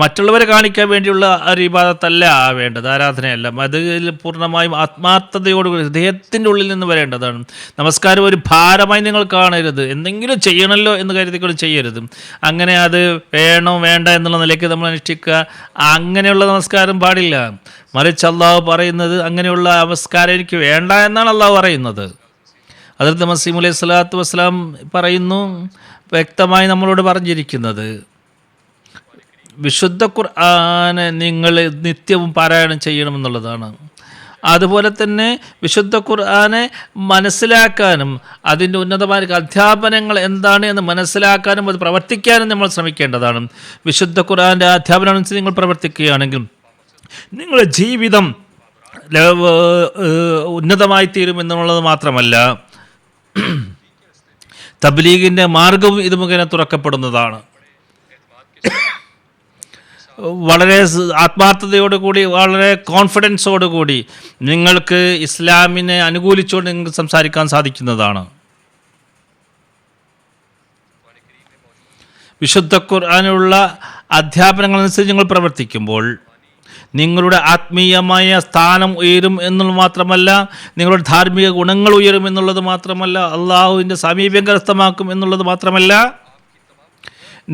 മറ്റുള്ളവരെ കാണിക്കാൻ വേണ്ടിയുള്ള ഒരു ഇബാദത്തല്ല വേണ്ടത്, ആരാധനയല്ല. അതിൽ പൂർണ്ണമായും ആത്മാർത്ഥതയോട് ഹൃദയത്തിൻ്റെ ഉള്ളിൽ നിന്ന് വരേണ്ടതാണ്. നമസ്കാരം ഒരു ഭാരമായി നിങ്ങൾ കാണരുത്. എന്തെങ്കിലും ചെയ്യണമല്ലോ എന്ന് കരുതിക്കൊണ്ട് ചെയ്യരുത്. അങ്ങനെ അത് വേണോ വേണ്ട എന്നുള്ള നിലയ്ക്ക് നമ്മൾ അനുഷ്ഠിക്കുക, അങ്ങനെയുള്ള നമസ്കാരം പാടില്ല. മറിച്ച് അള്ളാഹു പറയുന്നത് അങ്ങനെയുള്ള നമസ്കാരം എനിക്ക് വേണ്ട എന്നാണ് അള്ളാഹു പറയുന്നത്. ഹദ്റത്ത് മസീഹ് അലൈഹി സ്വലാത്തു വസ്സലാം പറയുന്നു, വ്യക്തമായി നമ്മളോട് പറഞ്ഞിരിക്കുന്നത്, വിശുദ്ധ ഖുർആനെ നിങ്ങൾ നിത്യവും പാരായണം ചെയ്യണമെന്നുള്ളതാണ്. അതുപോലെ തന്നെ വിശുദ്ധ ഖുർആനെ മനസ്സിലാക്കാനും അതിൻ്റെ ഉന്നതമായ അധ്യാപനങ്ങൾ എന്താണ് എന്ന് മനസ്സിലാക്കാനും അത് പ്രവർത്തിക്കാനും നമ്മൾ ശ്രമിക്കേണ്ടതാണ്. വിശുദ്ധ ഖുർആൻ്റെ അധ്യാപനം അനുസരിച്ച് നിങ്ങൾ പ്രവർത്തിക്കുകയാണെങ്കിൽ നിങ്ങളുടെ ജീവിതം ഉന്നതമായി തീരുമെന്നുള്ളത് മാത്രമല്ല, തബ്ലീഗിൻ്റെ മാർഗവും ഇത് മുഖേന തുറക്കപ്പെടുന്നതാണ്. വളരെ ആത്മാർത്ഥതയോടുകൂടി, വളരെ കോൺഫിഡൻസോടുകൂടി നിങ്ങൾക്ക് ഇസ്ലാമിനെ അനുകൂലിച്ചുകൊണ്ട് നിങ്ങൾക്ക് സംസാരിക്കാൻ സാധിക്കുന്നതാണ്. വിശുദ്ധ ഖുർആനിലുള്ള അധ്യാപനങ്ങളനുസരിച്ച് നിങ്ങൾ പ്രവർത്തിക്കുമ്പോൾ നിങ്ങളുടെ ആത്മീയമായ സ്ഥാനം ഉയരും എന്നുള്ളത് മാത്രമല്ല, നിങ്ങളുടെ ധാർമ്മിക ഗുണങ്ങൾ ഉയരും എന്നുള്ളത് മാത്രമല്ല, അള്ളാഹുവിൻ്റെ സമീപം കരസ്ഥമാക്കും എന്നുള്ളത് മാത്രമല്ല,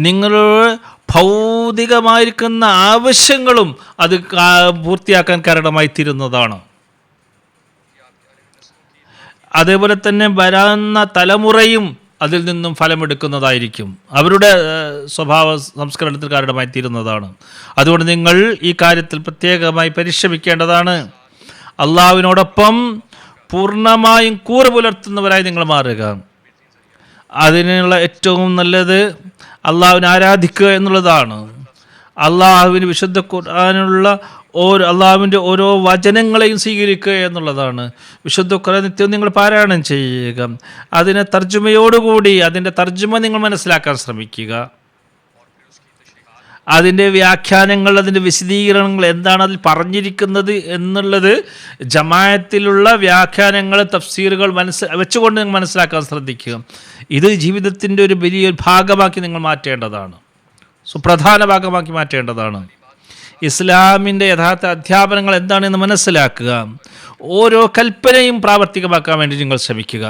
നിങ്ങളുടെ ഭൗതികമായിരിക്കുന്ന ആവശ്യങ്ങളും അത് പൂർത്തിയാക്കാൻ കാരണമായി തീരുന്നതാണ്. അതേപോലെ തന്നെ വരാവുന്ന തലമുറയും അതിൽ നിന്നും ഫലമെടുക്കുന്നതായിരിക്കും, അവരുടെ സ്വഭാവ സംസ്കരണത്തിന് കാരണമായി തീരുന്നതാണ്. അതുകൊണ്ട് നിങ്ങൾ ഈ കാര്യത്തിൽ പ്രത്യേകമായി പരിശ്രമിക്കേണ്ടതാണ്. അള്ളാഹുവിനോടൊപ്പം പൂർണ്ണമായും കൂറ് പുലർത്തുന്നവരായി നിങ്ങൾ മാറുക. അതിനുള്ള ഏറ്റവും നല്ലത് അള്ളാഹുവിനെ ആരാധിക്കുക എന്നുള്ളതാണ്. അള്ളാഹുവിന് വിശുദ്ധ ഖുർആനിലുള്ള അള്ളാഹുവിൻ്റെ ഓരോ വചനങ്ങളെയും സ്വീകരിക്കുക എന്നുള്ളതാണ്. വിശുദ്ധ ഖുർആൻ നിത്യവും നിങ്ങൾ പാരായണം ചെയ്യുക. അതിനെ തർജ്ജമയോടുകൂടി അതിൻ്റെ തർജ്ജമ നിങ്ങൾ മനസ്സിലാക്കാൻ ശ്രമിക്കുക. അതിൻ്റെ വ്യാഖ്യാനങ്ങൾ, അതിൻ്റെ വിശദീകരണങ്ങൾ എന്താണ് അതിൽ പറഞ്ഞിരിക്കുന്നത് എന്നുള്ളത് ജമാഅത്തിലുള്ള വ്യാഖ്യാനങ്ങൾ, തഫ്സീറുകൾ വെച്ചുകൊണ്ട് നിങ്ങൾ മനസ്സിലാക്കാൻ ശ്രദ്ധിക്കുക. ഇത് ജീവിതത്തിൻ്റെ ഒരു വലിയൊരു ഭാഗമാക്കി നിങ്ങൾ മാറ്റേണ്ടതാണ്, സുപ്രധാന ഭാഗമാക്കി മാറ്റേണ്ടതാണ്. ഇസ്ലാമിൻ്റെ യഥാർത്ഥ അധ്യാപനങ്ങൾ എന്താണെന്ന് മനസ്സിലാക്കുക. ഓരോ കൽപ്പനയും പ്രാവർത്തികമാക്കാൻ വേണ്ടി നിങ്ങൾ ശ്രമിക്കുക.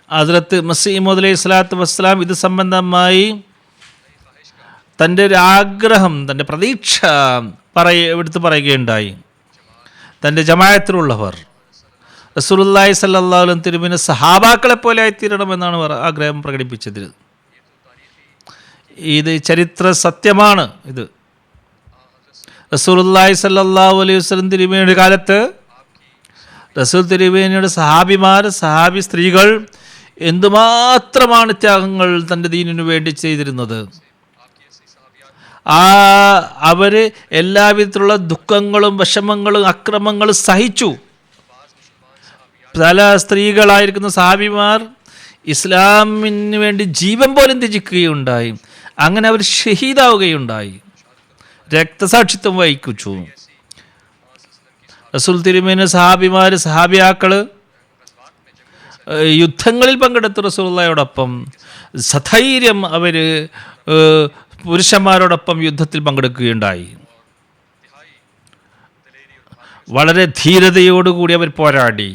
ഹദ്റത്ത് മസീഹ് മൗഊദ് അലൈഹി സ്വലാത്തു വസ്സലാം ഇത് സംബന്ധമായി തൻ്റെ ഒരു ആഗ്രഹം, തൻ്റെ പ്രതീക്ഷ എടുത്തു പറയുകയുണ്ടായി. തൻ്റെ ജമാഅത്തിലുള്ളവർ റസൂലുള്ളാഹി സ്വല്ലല്ലാഹു അലൈഹി വസല്ലം തിരുമേനി സഹാബാക്കളെ പോലെ ആയിത്തീരണമെന്നാണ് ആഗ്രഹം പ്രകടിപ്പിച്ചത്. ഇത് ചരിത്ര സത്യമാണ്. ഇത് റസൂലുള്ളാഹി സ്വല്ലല്ലാഹു അലൈഹി വസല്ലം തിരുമേനിയുടെ കാലത്ത് റസൂൽ തിരുമേനിയുടെ സഹാബി സ്ത്രീകൾ എന്തുമാത്രമാണ് ത്യാഗങ്ങൾ തൻ്റെ ദീനിനു വേണ്ടി ചെയ്തിരുന്നത്. അവർ എല്ലാവിധത്തിലുള്ള ദുഃഖങ്ങളും വിഷമങ്ങളും അക്രമങ്ങളും സഹിച്ചു. പല സ്ത്രീകളായിരിക്കുന്ന സഹാബിമാർ ഇസ്ലാമിന് വേണ്ടി ജീവൻ പോലും ത്യജിക്കുകയുണ്ടായി. അങ്ങനെ അവർ ഷഹീദാവുകയുണ്ടായി, രക്തസാക്ഷിത്വം വഹിച്ചു. റസൂൽ തിരുമേനി സഹാബിയാക്കൾ യുദ്ധങ്ങളിൽ പങ്കെടുത്ത റസൂലുള്ളാഹിയോടൊപ്പം സധൈര്യം അവർ പുരുഷന്മാരോടൊപ്പം യുദ്ധത്തിൽ പങ്കെടുക്കുകയുണ്ടായി. വളരെ ധീരതയോടുകൂടി അവർ പോരാടി.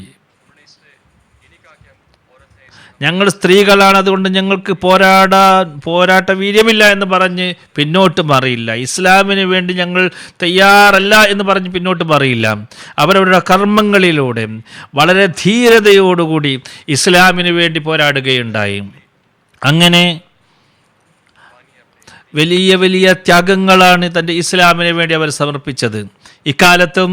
ഞങ്ങൾ സ്ത്രീകളാണ്, അതുകൊണ്ട് ഞങ്ങൾക്ക് പോരാട്ട വീര്യമില്ല എന്ന് പറഞ്ഞ് പിന്നോട്ട് മാറിയില്ല. ഇസ്ലാമിന് വേണ്ടി ഞങ്ങൾ തയ്യാറല്ല എന്ന് പറഞ്ഞ് പിന്നോട്ട് മാറിയില്ല. അവരവരുടെ കർമ്മങ്ങളിലൂടെ വളരെ ധീരതയോടുകൂടി ഇസ്ലാമിന് വേണ്ടി പോരാടുകയുണ്ടായി. അങ്ങനെ വലിയ വലിയ ത്യാഗങ്ങളാണ് തൻ്റെ ഇസ്ലാമിന് വേണ്ടി അവർ സമർപ്പിച്ചത്. ഇക്കാലത്തും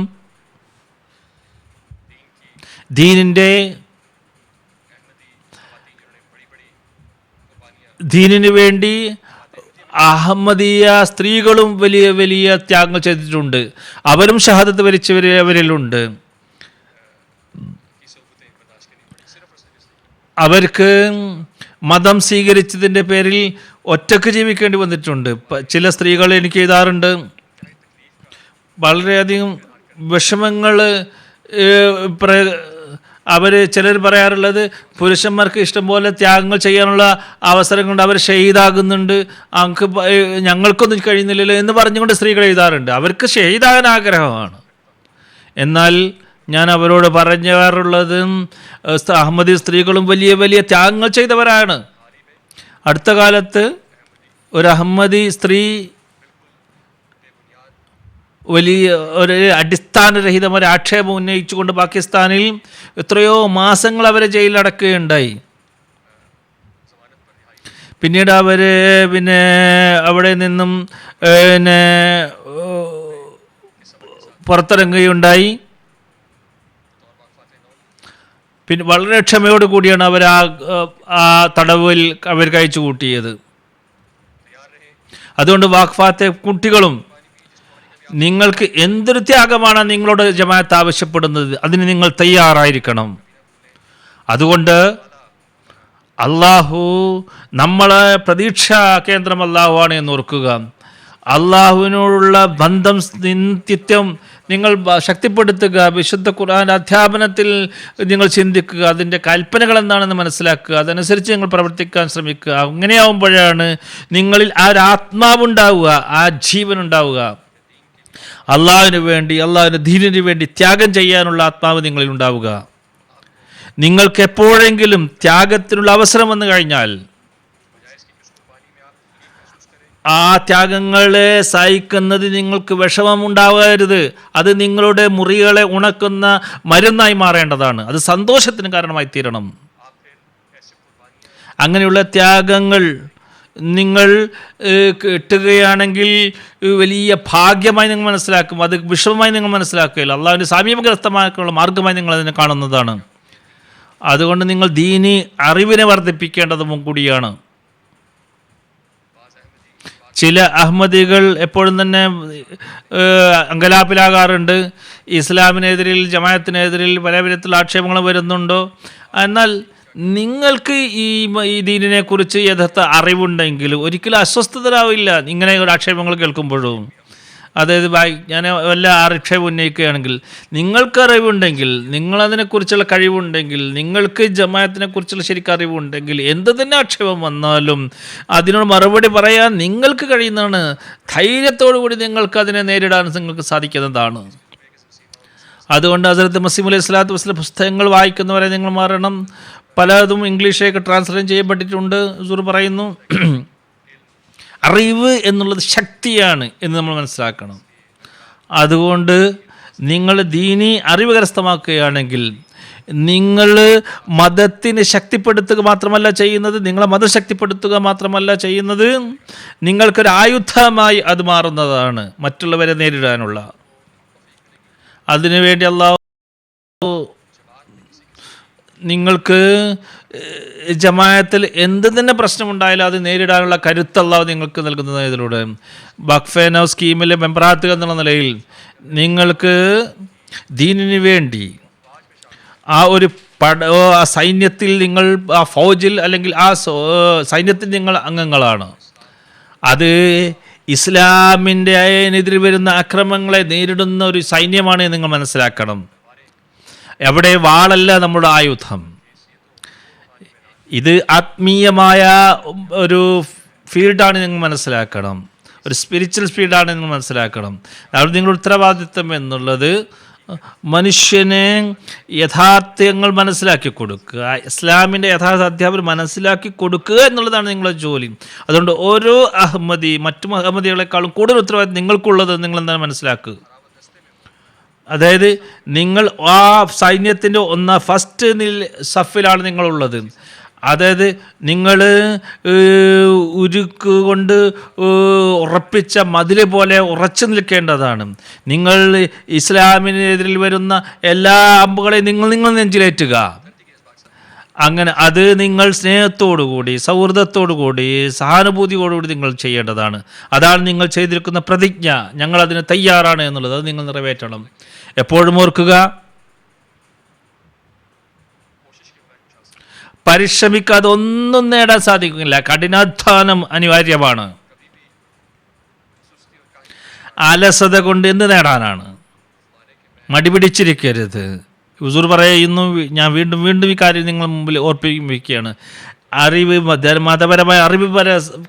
ദീനിന് വേണ്ടി അഹമ്മദീയ സ്ത്രീകളും വലിയ വലിയ ത്യാഗങ്ങൾ ചെയ്തിട്ടുണ്ട്. അവരും ഷഹാദത്ത് വരിച്ചവരിലുണ്ട്. അവർക്ക് മതം സ്വീകരിച്ചതിൻ്റെ പേരിൽ ഒറ്റക്ക് ജീവിക്കേണ്ടി വന്നിട്ടുണ്ട്. ചില സ്ത്രീകൾ എനിക്ക് എഴുതാറുണ്ട്, വളരെയധികം വിഷമങ്ങൾ ചിലർ പറയാറുള്ളത്, പുരുഷന്മാർക്ക് ഇഷ്ടംപോലെ ത്യാഗങ്ങൾ ചെയ്യാനുള്ള അവസരം കൊണ്ട് അവർ ഷഹീദാകുന്നുണ്ട്, ഞങ്ങൾക്കൊന്നും കഴിയുന്നില്ലല്ലോ എന്ന് പറഞ്ഞുകൊണ്ട് സ്ത്രീകൾ എഴുതാറുണ്ട്. അവർക്ക് ഷഹീദാകാൻ ആഗ്രഹമാണ്. എന്നാൽ ഞാൻ അവരോട് പറയാറുള്ളത്, അഹമ്മദി സ്ത്രീകളും വലിയ വലിയ ത്യാഗങ്ങൾ ചെയ്തവരാണ്. അടുത്ത കാലത്ത് ഒരു അഹമ്മദി സ്ത്രീ വലിയ ഒരു അടിസ്ഥാനരഹിതമായ ആക്ഷേപം ഉന്നയിച്ചുകൊണ്ട് പാകിസ്ഥാനിൽ എത്രയോ മാസങ്ങൾ അവരെ ജയിലിലടക്കുകയുണ്ടായി. പിന്നീട് അവർ അവിടെ നിന്നും പുറത്തിറങ്ങുകയുണ്ടായി. പിന്നെ വളരെ ക്ഷമയോട് കൂടിയാണ് അവർ ആ തടവിൽ അവർ കഴിച്ചു കൂട്ടിയത്. അതുകൊണ്ട് വാഖ്ഫാത്തെ കുട്ടികളും, നിങ്ങൾക്ക് എന്തൊരു ത്യാഗമാണ് നിങ്ങളോട് ജമാഅത്ത് ആവശ്യപ്പെടുന്നത്, അതിന് നിങ്ങൾ തയ്യാറായിരിക്കണം. അതുകൊണ്ട് അള്ളാഹു നമ്മളെ പ്രതീക്ഷാ കേന്ദ്രം അള്ളാഹുവാണ് എന്ന് ഓർക്കുക. അള്ളാഹുവിനോടുള്ള ബന്ധം നിത്യത്വം നിങ്ങൾ ശക്തിപ്പെടുത്തുക. വിശുദ്ധ ഖുർആൻ അധ്യാപനത്തിൽ നിങ്ങൾ ചിന്തിക്കുക, അതിൻ്റെ കൽപ്പനകൾ എന്താണെന്ന് മനസ്സിലാക്കുക, അതനുസരിച്ച് നിങ്ങൾ പ്രവർത്തിക്കാൻ ശ്രമിക്കുക. അങ്ങനെയാവുമ്പോഴാണ് നിങ്ങളിൽ ആ ഒരു ആത്മാവുണ്ടാവുക, ആ ജീവനുണ്ടാവുക. അള്ളാഹുവിന് വേണ്ടി, അള്ളാഹുവിൻ്റെ ദീനിന് വേണ്ടി ത്യാഗം ചെയ്യാനുള്ള ആത്മാവ് നിങ്ങളിൽ ഉണ്ടാവുക. നിങ്ങൾക്ക് എപ്പോഴെങ്കിലും ത്യാഗത്തിനുള്ള അവസരം വന്നു കഴിഞ്ഞാൽ ആ ത്യാഗങ്ങളെ സഹിക്കുന്നത് നിങ്ങൾക്ക് വിഷമമുണ്ടാകരുത്. അത് നിങ്ങളുടെ മുറികളെ ഉണക്കുന്ന മരുന്നായി മാറേണ്ടതാണ്. അത് സന്തോഷത്തിന് കാരണമായി തീരണം. അങ്ങനെയുള്ള ത്യാഗങ്ങൾ നിങ്ങൾ കിട്ടുകയാണെങ്കിൽ വലിയ ഭാഗ്യമായി നിങ്ങൾ മനസ്സിലാക്കും. അത് വിഷമമായി നിങ്ങൾ മനസ്സിലാക്കുകയില്ല. അള്ളാഹുവിൻ്റെ സാമീപ്യഗ്രസ്തമാക്കുള്ള മാർഗമായി നിങ്ങൾ അതിനെ കാണുന്നതാണ്. അതുകൊണ്ട് നിങ്ങൾ ദീനി അറിവിനെ വർദ്ധിപ്പിക്കേണ്ടതും കൂടിയാണ്. ചില അഹമ്മദികൾ എപ്പോഴും തന്നെ അങ്കലാപ്പിലാകാറുണ്ട്. ഇസ്ലാമിനെതിരിൽ, ജമാഅത്തിനെതിരിൽ പല വിധത്തിലുള്ള ആക്ഷേപങ്ങൾ വരുന്നുണ്ടോ? എന്നാൽ നിങ്ങൾക്ക് ഈ ദീനിനെ കുറിച്ച് യഥാർത്ഥ അറിവുണ്ടെങ്കിൽ ഒരിക്കലും അസ്വസ്ഥതരാവില്ല ഇങ്ങനെ ഒരു ആക്ഷേപങ്ങൾ കേൾക്കുമ്പോഴും. അതായത് ഞാൻ വല്ല ആക്ഷേപം ഉന്നയിക്കുകയാണെങ്കിൽ, നിങ്ങൾക്കറിവുണ്ടെങ്കിൽ, നിങ്ങളതിനെക്കുറിച്ചുള്ള കഴിവുണ്ടെങ്കിൽ, നിങ്ങൾക്ക് ജമാഅത്തിനെക്കുറിച്ചുള്ള ശരിക്കും അറിവുണ്ടെങ്കിൽ, എന്ത് തന്നെ ആക്ഷേപം വന്നാലും അതിനോട് മറുപടി പറയാൻ നിങ്ങൾക്ക് കഴിയുന്നതാണ്. ധൈര്യത്തോടു കൂടി നിങ്ങൾക്ക് അതിനെ നേരിടാൻ നിങ്ങൾക്ക് സാധിക്കുന്നതാണ്. അതുകൊണ്ട് ഹസ്രത്ത് മസീഹ് അലൈഹി സ്വലാത്തു വസ്സലാം പുസ്തകങ്ങൾ വായിക്കുന്നവരെ നിങ്ങൾ മാറണം. പലതും ഇംഗ്ലീഷിലേക്ക് ട്രാൻസ്ലേറ്റ് ചെയ്യപ്പെട്ടിട്ടുണ്ട്. ഹുസൂർ പറയുന്നു, അറിവ് എന്നുള്ളത് ശക്തിയാണ് എന്ന് നമ്മൾ മനസ്സിലാക്കണം. അതുകൊണ്ട് നിങ്ങൾ ദീനി അറിവ് കരസ്ഥമാക്കുകയാണെങ്കിൽ നിങ്ങൾ മതത്തിനെ ശക്തിപ്പെടുത്തുക മാത്രമല്ല ചെയ്യുന്നത്, നിങ്ങളെ മതം ശക്തിപ്പെടുത്തുക മാത്രമല്ല ചെയ്യുന്നത്, നിങ്ങൾക്കൊരു ആയുധമായി അത് മാറുന്നതാണ് മറ്റുള്ളവരെ നേരിടാനുള്ള. അതിനുവേണ്ടി അല്ലാഹു നിങ്ങൾക്ക് ജമാഅത്തിൽ എന്ത് തന്നെ പ്രശ്നമുണ്ടായാലും അത് നേരിടാനുള്ള കരുത്ത് അല്ലാഹു നിങ്ങൾക്ക് നൽകുന്നത് ഇതിലൂടെ. വഖഫ് സ്കീമിലെ മെമ്പറാത്തുക എന്നുള്ള നിലയിൽ നിങ്ങൾക്ക് ദീനിന് വേണ്ടി ആ ഒരു ആ സൈന്യത്തിൽ നിങ്ങൾ, ആ ഫൗജിൽ അല്ലെങ്കിൽ ആ സൈന്യത്തിൽ നിങ്ങൾ അംഗങ്ങളാണ്. അത് ഇസ്ലാമിൻ്റെ എതിരെ വരുന്ന അക്രമങ്ങളെ നേരിടുന്ന ഒരു സൈന്യമാണ് നിങ്ങൾ മനസ്സിലാക്കണം. എവിടെ വാളല്ല നമ്മുടെ ആയുധം. ഇത് ആത്മീയമായ ഒരു ഫീൽഡാണ് നിങ്ങൾ മനസ്സിലാക്കണം. ഒരു സ്പിരിച്വൽ ഫീൽഡാണ് നിങ്ങൾ മനസ്സിലാക്കണം. അതുകൊണ്ട് നിങ്ങളുടെ ഉത്തരവാദിത്വം എന്നുള്ളത് മനുഷ്യന് യഥാർത്ഥങ്ങൾ മനസ്സിലാക്കി കൊടുക്കുക, ഇസ്ലാമിൻ്റെ യഥാർത്ഥ അധ്യാപനം മനസ്സിലാക്കി കൊടുക്കുക എന്നുള്ളതാണ് നിങ്ങളുടെ ജോലി. അതുകൊണ്ട് ഓരോ അഹമ്മദി മറ്റു അഹമ്മദികളെക്കാളും കൂടുതൽ ഉത്തരവാദിത്വം നിങ്ങൾക്കുള്ളത് നിങ്ങളെന്താണ് മനസ്സിലാക്കുക. അതായത് നിങ്ങൾ ആ സൈന്യത്തിൻ്റെ ഫസ്റ്റ് സഫിലാണ് നിങ്ങളുള്ളത്. അതായത് നിങ്ങൾ ഉരുക്ക് കൊണ്ട് ഉറപ്പിച്ച മതിൽ പോലെ ഉറച്ചു നിൽക്കേണ്ടതാണ്. നിങ്ങൾ ഇസ്ലാമിനെതിരിൽ വരുന്ന എല്ലാ അമ്പുകളെയും നിങ്ങൾ നെഞ്ചിലേറ്റുക. അങ്ങനെ അത് നിങ്ങൾ സ്നേഹത്തോടുകൂടി, സൗഹൃദത്തോടുകൂടി, സഹാനുഭൂതിയോടുകൂടി നിങ്ങൾ ചെയ്യേണ്ടതാണ്. അതാണ് നിങ്ങൾ ചെയ്തിരിക്കുന്ന പ്രതിജ്ഞ. ഞങ്ങളതിന് തയ്യാറാണ് എന്നുള്ളത് അത് നിങ്ങൾ നിറവേറ്റണം. എപ്പോഴും ഓർക്കുക, പരിശ്രമിക്കാതെ ഒന്നും നേടാൻ സാധിക്കില്ല. കഠിനാധ്വാനം അനിവാര്യമാണ്. അലസത കൊണ്ട് എന്ത് നേടാനാണ്? മടിപിടിച്ചിരിക്കരുത്. ഹുസൂർ പറയുന്നു, ഞാൻ വീണ്ടും ഈ കാര്യം നിങ്ങൾ മുമ്പിൽ ഓർപ്പിക്കുകയാണ്. അറിവ്, മതപരമായ അറിവ്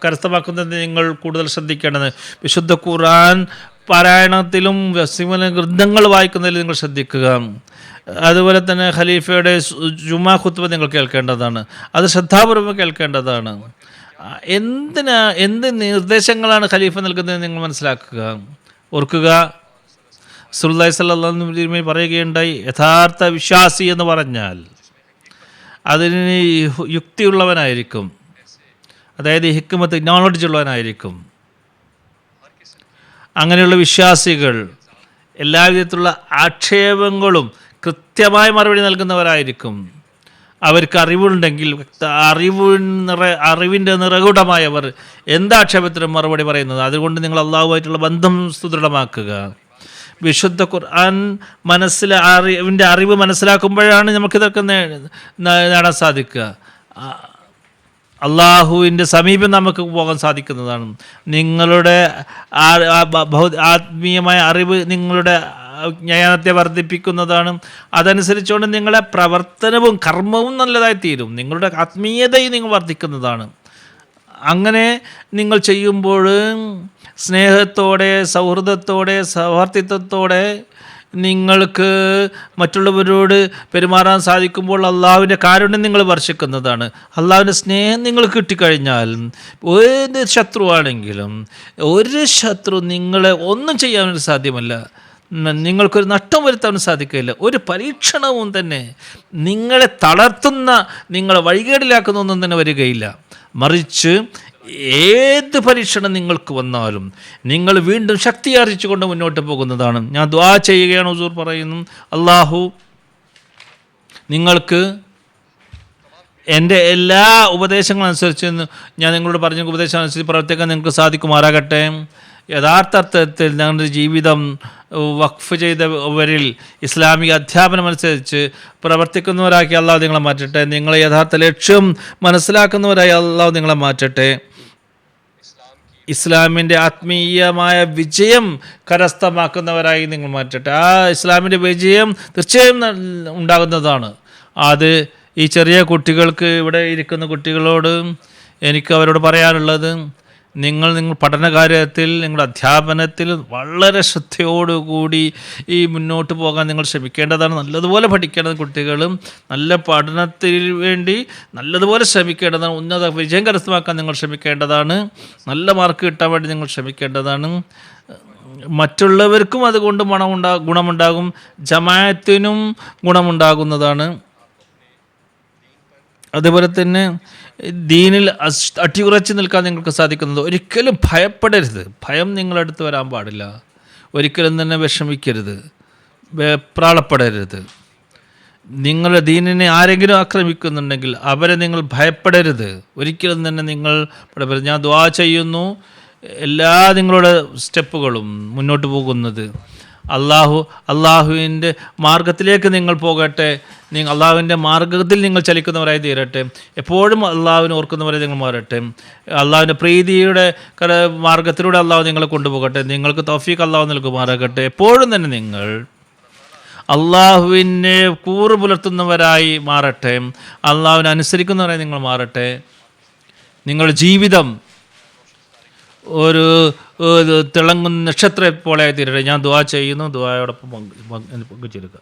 കരസ്ഥമാക്കുന്നത് നിങ്ങൾ കൂടുതൽ ശ്രദ്ധിക്കേണ്ടത്. വിശുദ്ധ ഖുർആൻ പാരായണത്തിലും ഗ്രന്ഥങ്ങൾ വായിക്കുന്നതിൽ നിങ്ങൾ ശ്രദ്ധിക്കുക. അതുപോലെ തന്നെ ഖലീഫയുടെ ജുമാ ഖുത്ബ നിങ്ങൾ കേൾക്കേണ്ടതാണ്. അത് ശ്രദ്ധാപൂർവ്വം കേൾക്കേണ്ടതാണ്. എന്ത് നിർദ്ദേശങ്ങളാണ് ഖലീഫ നൽകുന്നത് നിങ്ങൾ മനസ്സിലാക്കുക. ഓർക്കുക, റസൂലുള്ളാഹി സ്വല്ലല്ലാഹു അലൈഹി വസല്ലം പറയുകയുണ്ടായി, യഥാർത്ഥ വിശ്വാസി എന്ന് പറഞ്ഞാൽ അതിന് യുക്തിയുള്ളവനായിരിക്കും. അതായത് ഹിക്മത്ത്, നോളജ് ഉള്ളവനായിരിക്കും. അങ്ങനെയുള്ള വിശ്വാസികൾ എല്ലാവിധത്തിലുള്ള ആക്ഷേപങ്ങളും കൃത്യമായ മറുപടി നൽകുന്നവരായിരിക്കും. അവർക്ക് അറിവുണ്ടെങ്കിൽ അറിവിൻ്റെ നിറകുടമായവർ എന്താക്ഷേപത്തിനും മറുപടി പറയുന്നത്. അതുകൊണ്ട് നിങ്ങൾ അള്ളാഹുമായിട്ടുള്ള ബന്ധം സുദൃഢമാക്കുക. വിശുദ്ധ ഖുർആൻ അറിവിൻ്റെ അറിവ് മനസ്സിലാക്കുമ്പോഴാണ് നമുക്കിതൊക്കെ നേടാൻ സാധിക്കുക. അള്ളാഹുവിൻ്റെ സമീപം നമുക്ക് പോകാൻ സാധിക്കുന്നതാണ്. നിങ്ങളുടെ ആത്മീയമായ അറിവ് നിങ്ങളുടെ ജ്ഞാനത്തെ വർദ്ധിപ്പിക്കുന്നതാണ്. അതനുസരിച്ചുകൊണ്ട് നിങ്ങളുടെ പ്രവർത്തനവും കർമ്മവും നല്ലതായി തീരും. നിങ്ങളുടെ ആത്മീയതയും നിങ്ങൾ വർദ്ധിക്കുന്നതാണ്. അങ്ങനെ നിങ്ങൾ ചെയ്യുമ്പോൾ സ്നേഹത്തോടെ, സൗഹൃദത്തോടെ, സൗഹാർദ്ദത്തോടെ നിങ്ങൾക്ക് മറ്റുള്ളവരോട് പെരുമാറാൻ സാധിക്കുമ്പോൾ അള്ളാഹുവിൻ്റെ കാരുണ്യം നിങ്ങൾ വർഷിക്കുന്നതാണ്. അള്ളാഹുവിൻ്റെ സ്നേഹം നിങ്ങൾക്ക് കിട്ടിക്കഴിഞ്ഞാൽ ഏത് ശത്രുവാണെങ്കിലും ഒരു ശത്രു നിങ്ങളെ ഒന്നും ചെയ്യാൻ സാധ്യമല്ല. നിങ്ങൾക്കൊരു നഷ്ടം വരുത്താൻ സാധിക്കില്ല. ഒരു പരീക്ഷണവും തന്നെ നിങ്ങളെ തളർത്തുന്ന, നിങ്ങളെ വഴികേടിലാക്കുന്ന ഒന്നും തന്നെ വരികയില്ല. മറിച്ച് ഏത് പരീക്ഷണം നിങ്ങൾക്ക് വന്നാലും നിങ്ങൾ വീണ്ടും ശക്തിയാർജിച്ചുകൊണ്ട് മുന്നോട്ട് പോകുന്നതാണ്. ഞാൻ ദുആ ചെയ്യുകയാണ്. ഹുസൂർ പറയുന്നു, അള്ളാഹു നിങ്ങൾക്ക് എൻ്റെ എല്ലാ ഉപദേശങ്ങളനുസരിച്ച്, ഞാൻ നിങ്ങളോട് പറഞ്ഞ ഉപദേശം അനുസരിച്ച് പ്രവർത്തിക്കാൻ നിങ്ങൾക്ക് സാധിക്കുമാറാകട്ടെ. യഥാർത്ഥത്തിൽ ഞങ്ങളുടെ ജീവിതം വഖഫ് ചെയ്തവരിൽ ഇസ്ലാമിക അധ്യാപനം അനുസരിച്ച് പ്രവർത്തിക്കുന്നവരാക്കി അള്ളാഹു നിങ്ങളെ മാറ്റട്ടെ. നിങ്ങളെ യഥാർത്ഥ ലക്ഷ്യം മനസ്സിലാക്കുന്നവരായി അള്ളാഹു നിങ്ങളെ മാറ്റട്ടെ. ഇസ്ലാമിൻ്റെ ആത്മീയമായ വിജയം കരസ്ഥമാക്കുന്നവരായി നിങ്ങൾ മാറ്റട്ടെ. ആ ഇസ്ലാമിൻ്റെ വിജയം തീർച്ചയായും ഉണ്ടാകുന്നതാണ്. അത് ഈ ചെറിയ കുട്ടികൾക്ക്, ഇവിടെ ഇരിക്കുന്ന കുട്ടികളോട് എനിക്ക് അവരോട് പറയാനുള്ളത്, നിങ്ങൾ പഠനകാര്യത്തിൽ, നിങ്ങളുടെ അധ്യാപനത്തിൽ വളരെ ശ്രദ്ധയോടുകൂടി ഈ മുന്നോട്ട് പോകാൻ നിങ്ങൾ ശ്രമിക്കേണ്ടതാണ്. നല്ലതുപോലെ പഠിക്കേണ്ടത് കുട്ടികളും നല്ല പഠനത്തിന് വേണ്ടി നല്ലതുപോലെ ശ്രമിക്കേണ്ടതാണ്. ഉന്നത വിജയം കരസ്ഥമാക്കാൻ നിങ്ങൾ ശ്രമിക്കേണ്ടതാണ്. നല്ല മാർക്ക് കിട്ടാൻ വേണ്ടി നിങ്ങൾ ശ്രമിക്കേണ്ടതാണ്. മറ്റുള്ളവർക്കും അതുകൊണ്ട് ഗുണമുണ്ടാകും, ജമാഅത്തിനും ഗുണമുണ്ടാകുന്നതാണ്. അതുപോലെ തന്നെ ദീനിൽ അടിയുറച്ച് നിൽക്കാൻ നിങ്ങൾക്ക് സാധിക്കുന്നത്. ഒരിക്കലും ഭയപ്പെടരുത്. ഭയം നിങ്ങളടുത്ത് വരാൻ പാടില്ല. ഒരിക്കലും തന്നെ വിഷമിക്കരുത്, വെപ്രാളപ്പെടരുത്. നിങ്ങളുടെ ദീനിനെ ആരെങ്കിലും ആക്രമിക്കുന്നുണ്ടെങ്കിൽ അവരെ നിങ്ങൾ ഭയപ്പെടരുത്. ഒരിക്കലും തന്നെ നിങ്ങൾ ഭയപ്പെടരുത്. ഞാൻ ദുആ ചെയ്യുന്നു, എല്ലാ നിങ്ങളുടെ സ്റ്റെപ്പുകളും മുന്നോട്ട് പോകുന്നത് അള്ളാഹുവിൻ്റെ മാർഗത്തിലേക്ക് നിങ്ങൾ പോകട്ടെ. അള്ളാഹുവിൻ്റെ മാർഗത്തിൽ നിങ്ങൾ ചലിക്കുന്നവരായി തീരട്ടെ. എപ്പോഴും അള്ളാഹുവിനെ ഓർക്കുന്നവരെ നിങ്ങൾ മാറട്ടെ. അള്ളാഹുവിൻ്റെ പ്രീതിയുടെ മാർഗത്തിലൂടെ അള്ളാഹു നിങ്ങളെ കൊണ്ടുപോകട്ടെ. നിങ്ങൾക്ക് തൗഫീഖ് അള്ളാഹു നൽകുമാറാകട്ടെ. എപ്പോഴും തന്നെ നിങ്ങൾ അള്ളാഹുവിനെ കൂറ് പുലർത്തുന്നവരായി മാറട്ടെ. അള്ളാഹുവിനെ അനുസരിക്കുന്നവരായി നിങ്ങൾ മാറട്ടെ. നിങ്ങളുടെ ജീവിതം ഒരു തിളങ്ങുന്ന നക്ഷത്രം പോലെ തീരട്ടെ. ഞാൻ ദുആ ചെയ്യുന്നു. ദുആയോടൊപ്പം പങ്കുചേരുക.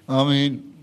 آمين.